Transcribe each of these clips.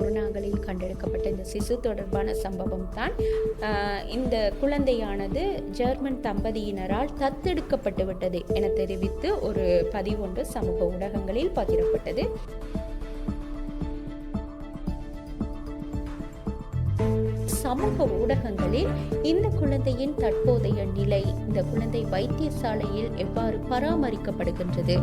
குருநாகலில் கண்டெடுக்கப்பட்ட இந்த சிசு தொடர்பான சம்பவம் தான். இந்த குழந்தையானது ஜெர்மன் தம்பதியினரால் தத்தெடுக்கப்பட்டு விட்டது என தெரிவித்து ஒரு பதிவொன்று சமூக ஊடகங்களில் பகிரப்பட்டது. சமூக ஊடகங்களில் இந்த குழந்தையின் தற்போதைய நிலை, இந்த குழந்தை வைத்தியசாலையில் எவ்வாறு பராமரிக்கப்படுகின்றது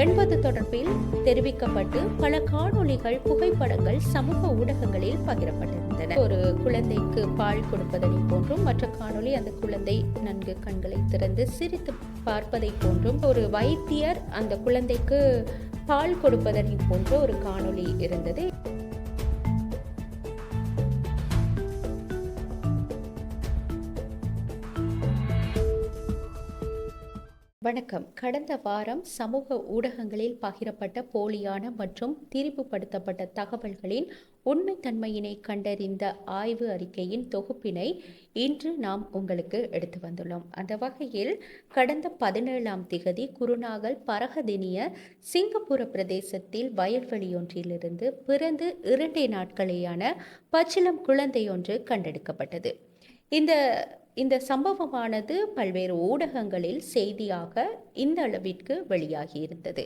என்பது தொடர்பில் தெரிவிக்கப்பட்டு பல காணொளிகள், புகைப்படங்கள் சமூக ஊடகங்களில் பகிரப்பட்டிருந்தன. ஒரு குழந்தைக்கு பால் கொடுப்பதனை போன்றும், மற்ற காணொளி அந்த குழந்தை நன்கு கண்களை திறந்து சிரித்து பார்ப்பதை போன்றும், ஒரு வைத்தியர் அந்த குழந்தைக்கு பால் கொடுப்பதனை போன்ற ஒரு காணொளி இருந்தது. வணக்கம். கடந்த வாரம் சமூக ஊடகங்களில் பகிரப்பட்ட போலியான மற்றும் திரிவுபடுத்தப்பட்ட தகவல்களின் உண்மைத்தன்மையினை கண்டறிந்த ஆய்வு அறிக்கையின் தொகுப்பினை இன்று நாம் உங்களுக்கு எடுத்து வந்துள்ளோம். அந்த வகையில் கடந்த 17ஆம் திகதி குருநாகல் பரகதினிய சிங்கப்பூர பிரதேசத்தில் வயல்வெளியொன்றிலிருந்து பிறந்து 2 நாட்களேயான பச்சிளம் குழந்தையொன்று கண்டெடுக்கப்பட்டது. இந்த சம்பவமானது பல்வேறு ஊடகங்களில் செய்தியாக இந்த அளவிற்கு வெளியாகியிருந்தது.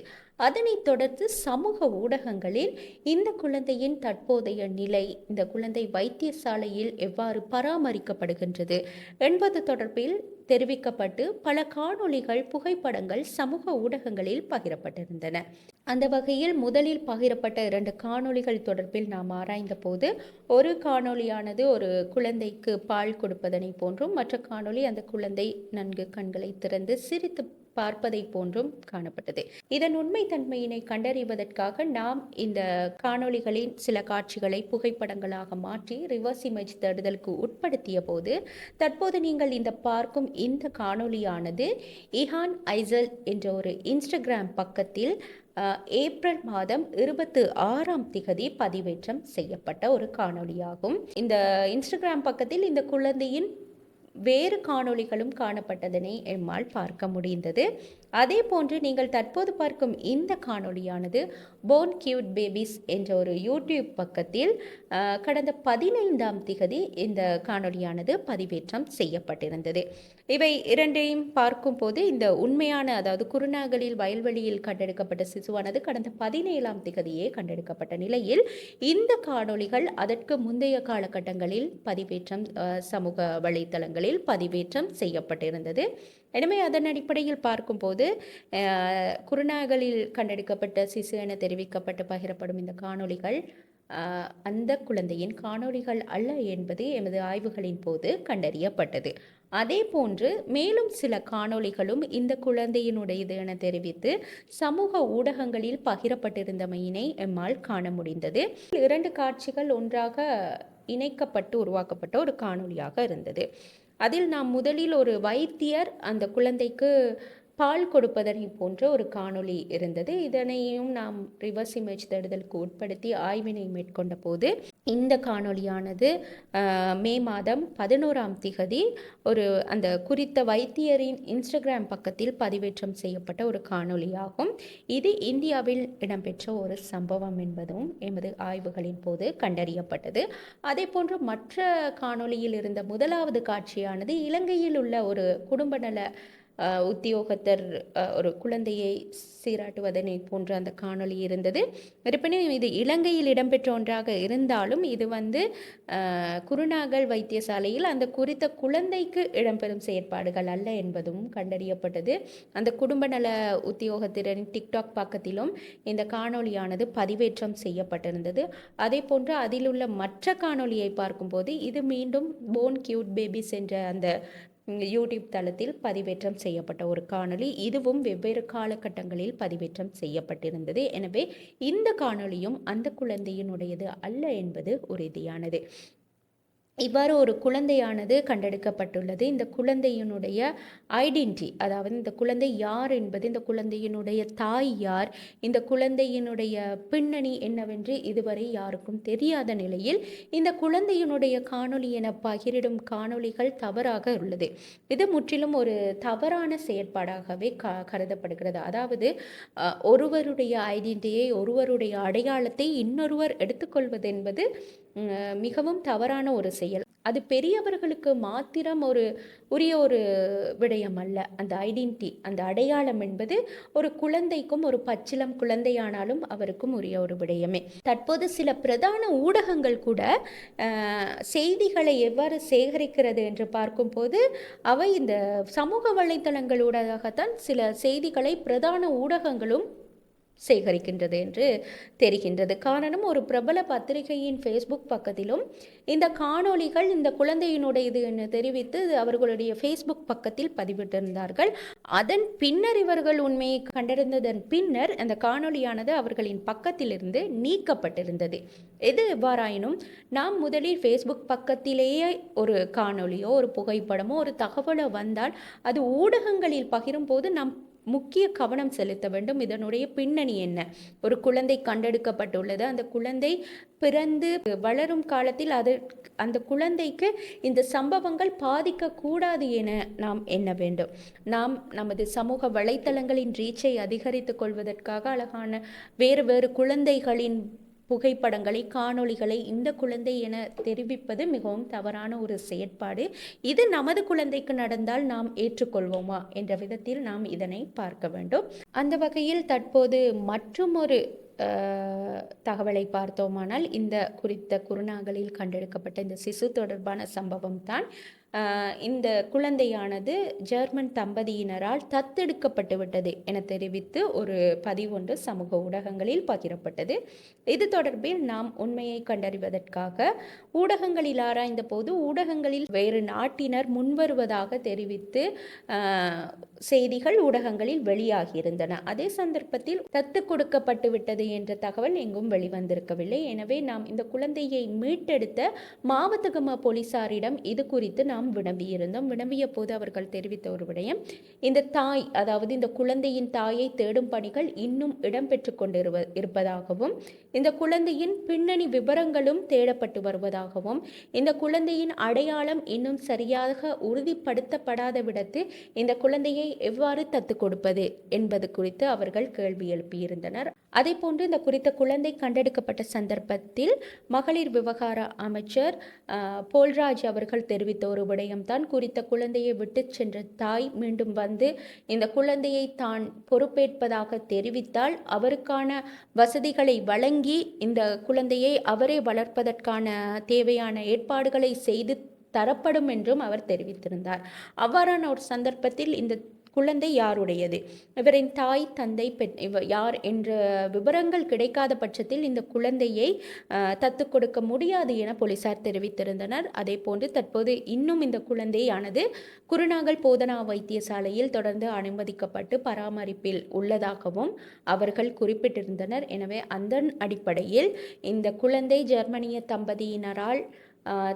அதனைத் தொடர்ந்து சமூக ஊடகங்களில் இந்த குழந்தையின் தற்போதைய நிலை, இந்த குழந்தை வைத்தியசாலையில் எவ்வாறு பராமரிக்கப்படுகின்றது என்பது தொடர்பில் தெரிவிக்கப்பட்டு பல காணொளிகள், புகைப்படங்கள் சமூக ஊடகங்களில் பகிரப்பட்டிருந்தன. அந்த வகையில் முதலில் பகிரப்பட்ட 2 காணொளிகள் தொடர்பில் நாம் ஆராய்ந்த போது, ஒரு காணொளியானது ஒரு குழந்தைக்கு பால் கொடுப்பதனை போன்றும், மற்ற காணொளி அந்த குழந்தை நன்கு கண்களை திறந்து சிரித்து பார்ப்பதை போன்றும் காணப்பட்டது. இதன் உண்மைத்தன்மையினை கண்டறிவதற்காக நாம் இந்த காணொளிகளின் சில காட்சிகளை புகைப்படங்களாக மாற்றி ரிவர்ஸ் இமேஜ் தேடுதலுக்கு உட்படுத்திய போது, தற்போது நீங்கள் இந்த பார்க்கும் இந்த காணொளியானது இஹான் ஐசல் என்ற ஒரு இன்ஸ்டாகிராம் பக்கத்தில் ஏப்ரல் மாதம் 26ஆம் திகதி பதிவேற்றம் செய்யப்பட்ட ஒரு காணொளியாகும். இந்த இன்ஸ்டாகிராம் பக்கத்தில் இந்த குழந்தையின் வேறு காணொளிகளும் காணப்பட்டதனை எம்மால் பார்க்க முடிந்தது. அதே போன்று நீங்கள் தற்போது பார்க்கும் இந்த காணொளியானது போன் கியூட் பேபிஸ் என்ற ஒரு யூடியூப் பக்கத்தில் கடந்த 15ஆம் திகதி இந்த காணொளியானது பதிவேற்றம் செய்யப்பட்டிருந்தது. இவை இரண்டையும் பார்க்கும் போது இந்த உண்மையான, அதாவது குருநாகலில் வயல்வெளியில் கண்டெடுக்கப்பட்ட சிசுவானது கடந்த 17ஆம் திகதியே கண்டெடுக்கப்பட்ட நிலையில் இந்த காணொளிகள் அதற்கு முந்தைய காலகட்டங்களில் பதிவேற்றம் சமூக வலைத்தளங்களில் பதிவேற்றம் செய்யப்பட்டிருந்தது. எனவே அதன் அடிப்படையில் பார்க்கும்போது குருநாகலில் கண்டெடுக்கப்பட்ட சிசு என தெரிவிக்கப்பட்டு பகிரப்படும் இந்த காணொளிகள் அந்த குழந்தையின் காணொளிகள் அல்ல என்பது எமது ஆய்வுகளின் போது கண்டறியப்பட்டது. அதே போன்று மேலும் சில காணொளிகளும் இந்த குழந்தையினுடையது என தெரிவித்து சமூக ஊடகங்களில் பகிரப்பட்டிருந்தமையினை எம்மால் காண முடிந்தது. 2 காட்சிகள் ஒன்றாக இணைக்கப்பட்டு உருவாக்கப்பட்ட ஒரு காணொளியாக இருந்தது. அதில் நாம் முதலில் ஒரு வைத்தியர் அந்த குழந்தைக்கு பால் கொடுப்பதனை போன்ற ஒரு காணொளி இருந்தது. இதனையும் நாம் ரிவர்ஸ் இமேஜ் தேடுதலுக்கு உட்படுத்தி ஆய்வினை மேற்கொண்ட போது இந்த காணொளியானது மே மாதம் 11ஆம் திகதி அந்த குறித்த வைத்தியரின் இன்ஸ்டாகிராம் பக்கத்தில் பதிவேற்றம் செய்யப்பட்ட ஒரு காணொளியாகும். இது இந்தியாவில் இடம்பெற்ற ஒரு சம்பவம் என்பதும் எமது ஆய்வுகளின் போது கண்டறியப்பட்டது. அதே போன்று மற்ற காணொளியில் இருந்த முதலாவது காட்சியானது இலங்கையில் உள்ள ஒரு குடும்ப நல உத்தியோகத்தர் ஒரு குழந்தையை சீராட்டுவதனை போன்ற அந்த காணொளி இருந்தது. இருப்பினும் இது இலங்கையில் இடம்பெற்ற ஒன்றாக இருந்தாலும் இது குருநாகல் வைத்தியசாலையில் அந்த குறித்த குழந்தைக்கு இடம்பெறும் செயற்பாடுகள் அல்ல என்பதும் கண்டறியப்பட்டது. அந்த குடும்ப நல உத்தியோகத்தினரின் டிக்டாக் பக்கத்திலும் இந்த காணொளியானது பதிவேற்றம் செய்யப்பட்டிருந்தது. அதே போன்று அதில் உள்ள மற்ற காணொளியை பார்க்கும்போது இது மீண்டும் போன் கியூட் பேபிஸ் என்ற அந்த யூடியூப் தளத்தில் பதிவேற்றம் செய்யப்பட்ட ஒரு காணொளி. இதுவும் வெவ்வேறு காலகட்டங்களில் பதிவேற்றம் செய்யப்பட்டிருந்தது. எனவே இந்த காணொளியும் அந்த குழந்தையினுடையது அல்ல என்பது உறுதியானது. இவ்வாறு ஒரு குழந்தையானது கண்டெடுக்கப்பட்டுள்ளது. இந்த குழந்தையினுடைய ஐடென்டி, அதாவது இந்த குழந்தை யார் என்பது, இந்த குழந்தையினுடைய தாய் யார், இந்த குழந்தையினுடைய பின்னணி என்னவென்று இதுவரை யாருக்கும் தெரியாத நிலையில் இந்த குழந்தையினுடைய காணொளி என பகிரிடும் காணொளிகள் தவறாக உள்ளது. இது முற்றிலும் ஒரு தவறான செயற்பாடாகவே கருதப்படுகிறது. அதாவது ஒருவருடைய ஐடென்டிட்டியை, ஒருவருடைய அடையாளத்தை இன்னொருவர் எடுத்துக்கொள்வது என்பது மிகவும் தவறான ஒரு செயல். அது பெரியவர்களுக்கு மாத்திரம் உரிய ஒரு விடயம் அல்ல. அந்த ஐடென்டிட்டி, அந்த அடையாளம் என்பது ஒரு குழந்தைக்கும், ஒரு பச்சிளம் குழந்தையானாலும் அவருக்கும் உரிய ஒரு விடயமே. தற்போது சில பிரதான ஊடகங்கள் கூட செய்திகளை எவ்வாறு சேகரிக்கிறது என்று பார்க்கும்போது அவை இந்த சமூக வலைத்தளங்களூடாகத்தான் சில செய்திகளை பிரதான ஊடகங்களும் சேகரிக்கின்றது என்று தெரிகின்றது. காரணம், ஒரு பிரபல பத்திரிகையின் ஃபேஸ்புக் பக்கத்திலும் இந்த காணொளிகள் இந்த குழந்தையினுடையது என்று தெரிவித்து அவர்களுடைய ஃபேஸ்புக் பக்கத்தில் பதிவிட்டிருந்தார்கள். அதன் பின்னர் இவர்கள் உண்மையை கண்டறிந்ததன் பின்னர் அந்த காணொளியானது அவர்களின் பக்கத்திலிருந்து நீக்கப்பட்டிருந்தது. எது எவ்வாறாயினும் நாம் முதலில் ஃபேஸ்புக் பக்கத்திலேயே ஒரு காணொளியோ, ஒரு புகைப்படமோ, ஒரு தகவலோ வந்தால் அது ஊடகங்களில் பகிரும் போது நாம் முக்கிய கவனம் செலுத்த வேண்டும். இதனுடைய பின்னணி என்ன? ஒரு குழந்தை கண்டெடுக்கப்பட்டுள்ளது. அந்த குழந்தை பிறந்து வளரும் காலத்தில் அந்த குழந்தைக்கு இந்த சம்பவங்கள் பாதிக்கக்கூடாது என நாம் எண்ண வேண்டும். நாம் நமது சமூக வலைத்தளங்களின் ரீச்சை அதிகரித்துக் கொள்வதற்காக அழகான வேறு குழந்தைகளின் புகைப்படங்களை, காணொளிகளை இந்த குழந்தை என தெரிவிப்பது மிகவும் தவறான ஒரு செயற்பாடு. இது நமது குழந்தைக்கு நடந்தால் நாம் ஏற்றுக்கொள்வோமா என்ற விதத்தில் நாம் இதனை பார்க்க வேண்டும். அந்த வகையில் தற்போது மற்றுமொரு தகவலை பார்த்தோமானால், இந்த குறித்த குருநாகலில் கண்டெடுக்கப்பட்ட இந்த சிசு தொடர்பான சம்பவம் தான் இந்த குழந்தையானது ஜெர்மன் தம்பதியினரால் தத்தெடுக்கப்பட்டு விட்டது என தெரிவித்து ஒரு பதிவொன்று சமூக ஊடகங்களில் பகிரப்பட்டது. இது தொடர்பில் நாம் உண்மையை கண்டறிவதற்காக ஊடகங்களில் ஆராய்ந்த போது ஊடகங்களில் வேறு நாட்டினர் முன்வருவதாக தெரிவித்து செய்திகள் ஊடகங்களில் வெளியாகியிருந்தன. அதே சந்தர்ப்பத்தில் தத்து கொடுக்கப்பட்டு விட்டது என்ற தகவல் எங்கும் வெளிவந்திருக்கவில்லை. எனவே நாம் இந்த குழந்தையை மீட்டெடுத்த மாவத்தகம போலீசாரிடம் இது குறித்து நாம் வினவியிருந்தோம். வினவிய போது அவர்கள் தெரிவித்த ஒரு விடயம், இந்த தாய், அதாவது இந்த குழந்தையின் தாயை தேடும் பணிகள் இன்னும் இடம்பெற்று கொண்டு இருப்பதாகவும், இந்த குழந்தையின் பின்னணி விவரங்களும் தேடப்பட்டு வருவதாகவும், இந்த குழந்தையின் அடையாளம் இன்னும் சரியாக உறுதிப்படுத்தப்படாத விடத்து இந்த குழந்தையை எவ்வாறு தத்து கொடுப்பது என்பது குறித்து அவர்கள் கேள்வி எழுப்பியிருந்தனர். அதே போன்று இந்த குறித்த குழந்தை கண்டெடுக்கப்பட்ட சந்தர்ப்பத்தில் மகளிர் விவகார அமைச்சர் போல்ராஜ் அவர்கள் தெரிவித்த ஒரு விடயம்தான், குறித்த குழந்தையை விட்டு சென்ற தாய் மீண்டும் வந்து இந்த குழந்தையை தான் பொறுப்பேற்பதாக தெரிவித்தால் அவருக்கான வசதிகளை வழங்கி இந்த குழந்தையை அவரே வளர்ப்பதற்கான தேவையான ஏற்பாடுகளை செய்து தரப்படும் என்றும் அவர் தெரிவித்திருந்தார். அவ்வாறான ஒரு சந்தர்ப்பத்தில் இந்த குழந்தை யாருடையது, இவரின் தாய், தந்தை, யார் என்ற விவரங்கள் கிடைக்காத பட்சத்தில் இந்த குழந்தையை தத்து கொடுக்க முடியாது என போலீசார் தெரிவித்திருந்தனர். அதே போன்று தற்போது இன்னும் இந்த குழந்தையானது குருநாகல் போதனா வைத்தியசாலையில் தொடர்ந்து அனுமதிக்கப்பட்டு பராமரிப்பில் உள்ளதாகவும் அவர்கள் குறிப்பிட்டிருந்தனர். எனவே அந்த அடிப்படையில் இந்த குழந்தை ஜெர்மனிய தம்பதியினரால்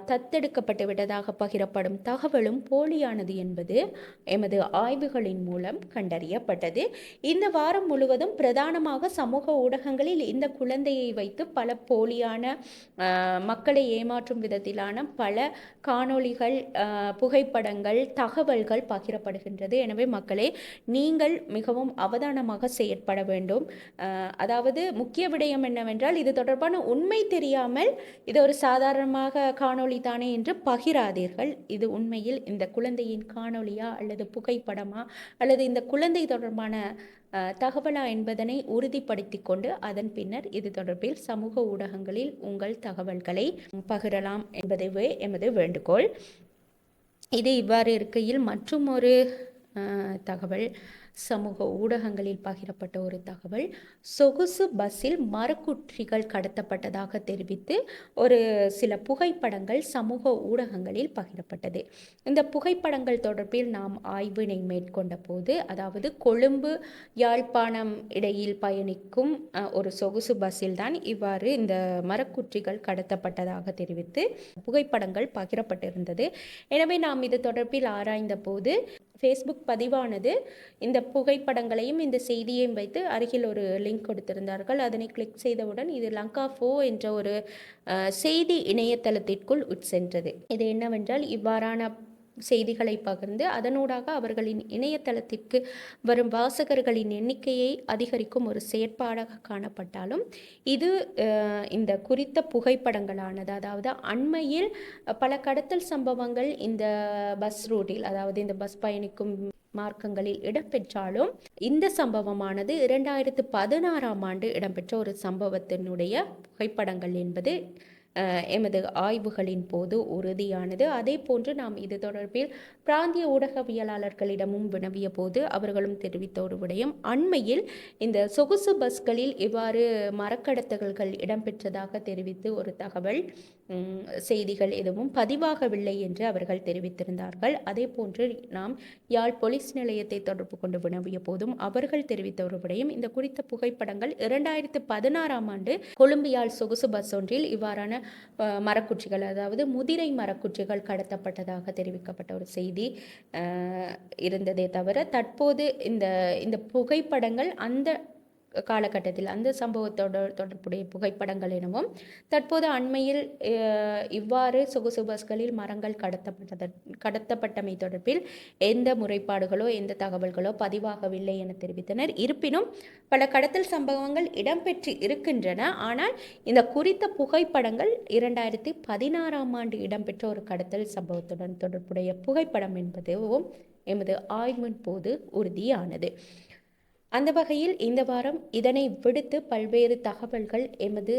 தத்தெடுக்கப்பட்டு விட்டதாக பகிரப்படும் தகவலும் போலியானது என்பது எமது ஆய்வுகளின் மூலம் கண்டறியப்பட்டது. இந்த வாரம் முழுவதும் பிரதானமாக சமூக ஊடகங்களில் இந்த குழந்தையை வைத்து பல போலியான மக்களை ஏமாற்றும் விதத்திலான பல காணொளிகள், புகைப்படங்கள், தகவல்கள் பகிரப்படுகின்றது. எனவே மக்களே, நீங்கள் மிகவும் அவதானமாக செயற்பட வேண்டும். அதாவது முக்கிய விடயம் என்னவென்றால், இது தொடர்பான உண்மை தெரியாமல் இது ஒரு சாதாரணமாக காணொளி தானே என்று பகிராதீர்கள். இது உண்மையில் இந்த குழந்தையின் காணொளியா அல்லது புகைப்படமா அல்லது இந்த குழந்தை தொடர்பான தகவலா என்பதனை உறுதிப்படுத்தி கொண்டு அதன் பின்னர் இது தொடர்பில் சமூக ஊடகங்களில் உங்கள் தகவல்களை பகிரலாம் என்பதுவே எமது வேண்டுகோள். இது இவ்வாறு இருக்கையில் மற்றும் ஒரு தகவல், சமூக ஊடகங்களில் பகிரப்பட்ட ஒரு தகவல். சொகுசு பஸ்ஸில் மரக்குற்றிகள் கடத்தப்பட்டதாக தெரிவித்து ஒரு சில புகைப்படங்கள் சமூக ஊடகங்களில் பகிரப்பட்டது. இந்த புகைப்படங்கள் தொடர்பில் நாம் ஆய்வினை மேற்கொண்ட போது, அதாவது கொழும்பு யாழ்ப்பாணம் இடையில் பயணிக்கும் ஒரு சொகுசு பஸ்ஸில் தான் இவ்வாறு இந்த மரக்குற்றிகள் கடத்தப்பட்டதாக தெரிவித்து புகைப்படங்கள் பகிரப்பட்டிருந்தது. எனவே நாம் இது தொடர்பில் ஆராய்ந்த போது ஃபேஸ்புக் பதிவானது இந்த புகைப்படங்களையும் இந்த செய்தியையும் வைத்து அருகில் ஒரு லிங்க் கொடுத்திருந்தார்கள். அதனை கிளிக் செய்தவுடன் இது லங்காஃபோ என்ற ஒரு செய்தி இணையதளத்திற்குள் உட்சென்றது. இது என்னவென்றால், இவ்வாறான செய்திகளை பகிர்ந்து அதனூடாக அவர்களின் இணையதளத்திற்கு வரும் வாசகர்களின் எண்ணிக்கையை அதிகரிக்கும் ஒரு செயற்பாடாக காணப்பட்டாலும், இது இந்த குறித்த புகைப்படங்களானது, அதாவது அண்மையில் பல கடத்தல் சம்பவங்கள் இந்த பஸ் ரூட்டில், அதாவது இந்த பஸ் பயணிக்கும் மார்க்கங்களில் இடம்பெற்றாலும், இந்த சம்பவமானது 2016ஆம் ஆண்டு இடம்பெற்ற ஒரு சம்பவத்தினுடைய புகைப்படங்கள் என்பது எமது ஆய்வுகளின் போது உறுதியானது. அதே போன்று நாம் இது தொடர்பில் பிராந்திய ஊடகவியலாளர்களிடமும் வினவிய போது அவர்களும் தெரிவித்த ஒரு விடயம், அண்மையில் இந்த சொகுசு பஸ்களில் இவ்வாறு மரக்கடத்தல்கள் இடம்பெற்றதாக தெரிவித்து ஒரு தகவல் செய்திகள் எதுவும் பதிவாகவில்லை என்று அவர்கள் தெரிவித்திருந்தார்கள். அதே போன்று நாம் யாழ் போலீஸ் நிலையத்தை தொடர்பு கொண்டு வினவிய போதும் அவர்கள் தெரிவித்த ஒரு விடயம், இந்த குறித்த புகைப்படங்கள் 2016ஆம் ஆண்டு கொழும்பு யாழ் சொகுசு பஸ் ஒன்றில் இவ்வாறான மரக்குற்றிகள், அதாவது முதிரை மரக்குற்றிகள் கடத்தப்பட்டதாக தெரிவிக்கப்பட்ட ஒரு செய்தி இருந்ததே தவிர, தற்போது இந்த புகைப்படங்கள் அந்த காலகட்டத்தில் அந்த சம்பவத்தோட தொடர்புடைய புகைப்படங்கள் எனவும், தற்போது அண்மையில் இவ்வாறு சொகுசு பஸ்களில் மரங்கள் கடத்தப்பட்டமை தொடர்பில் எந்த முறைப்பாடுகளோ எந்த தகவல்களோ பதிவாகவில்லை என தெரிவித்தனர். இருப்பினும் பல கடத்தல் சம்பவங்கள் இடம்பெற்று இருக்கின்றன. ஆனால் இந்த குறித்த புகைப்படங்கள் 2016ஆம் ஆண்டு இடம்பெற்ற ஒரு கடத்தல் சம்பவத்துடன் தொடர்புடைய புகைப்படம் என்பதுவும் எமது ஆய்வின் போது உறுதியானது. அந்த வகையில் இந்த வாரம் இதனை விடுத்து பல்வேறு தகவல்கள் எமது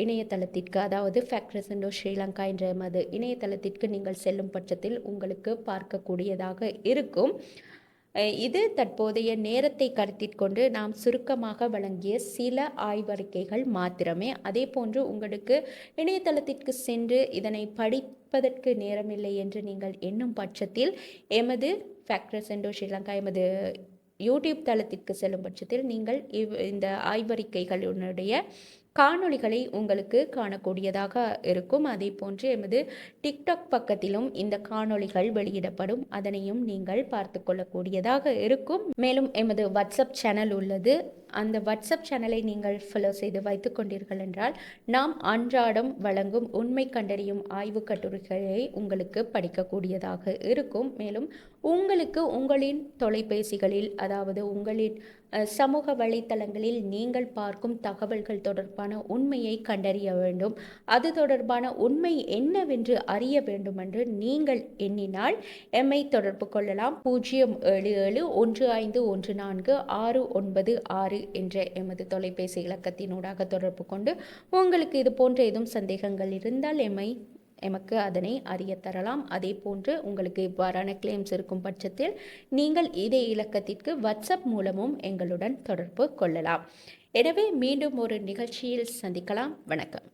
இணையதளத்திற்கு, அதாவது ஃபேக்ட்ரசண்டோ ஸ்ரீலங்கா என்ற எமது இணையதளத்திற்கு நீங்கள் செல்லும் பட்சத்தில் உங்களுக்கு பார்க்கக்கூடியதாக இருக்கும். இது தற்போதைய நேரத்தை கருத்திற்கொண்டு நாம் சுருக்கமாக வழங்கிய சில ஆய்வறிக்கைகள் மாத்திரமே. அதே போன்று உங்களுக்கு இணையதளத்திற்கு சென்று இதனை படிப்பதற்கு நேரமில்லை என்று நீங்கள் எண்ணும் பட்சத்தில் எமது ஃபேக்ட்ரசண்டோ ஸ்ரீலங்கா எமது யூடியூப் தளத்திற்கு செல்லும் பட்சத்தில் நீங்கள் இந்த ஆய்வறிக்கைகளுடைய காணொளிகளை உங்களுக்கு காணக்கூடியதாக இருக்கும். அதே போன்று எமது டிக்டாக் பக்கத்திலும் இந்த காணொளிகள் வெளியிடப்படும், அதனையும் நீங்கள் பார்த்து கொள்ளக்கூடியதாக இருக்கும். மேலும் எமது வாட்ஸ்அப் சேனல் உள்ளது. அந்த வாட்ஸ்அப் சேனலை நீங்கள் ஃபாலோ செய்து வைத்து கொண்டீர்கள் என்றால் நாம் அன்றாடம் வழங்கும் உண்மை கண்டறியும் ஆய்வு கட்டுரைகளை உங்களுக்கு படிக்கக்கூடியதாக இருக்கும். மேலும் உங்களுக்கு உங்களின் தொலைபேசிகளில், அதாவது உங்களின் சமூக வலைத்தளங்களில் நீங்கள் பார்க்கும் தகவல்கள் தொடர்பான உண்மையை கண்டறிய வேண்டும், அது தொடர்பான உண்மை என்னவென்று அறிய வேண்டும் என்று நீங்கள் எண்ணினால் எம்மை தொடர்பு கொள்ளலாம். 077-1514-696 என்ற எமது தொலைபேசி இலக்கத்தினூடாக தொடர்பு கொண்டு உங்களுக்கு இது போன்ற ஏதும் சந்தேகங்கள் இருந்தால் எமக்கு அதனை அறிய தரலாம். அதே போன்று உங்களுக்கு இவ்வாறான கிளைம்ஸ் இருக்கும் பட்சத்தில் நீங்கள் இதே இலக்கத்திற்கு வாட்ஸ்அப் மூலமும் எங்களுடன் தொடர்பு கொள்ளலாம். எனவே மீண்டும் ஒரு நிகழ்ச்சியில் சந்திக்கலாம். வணக்கம்.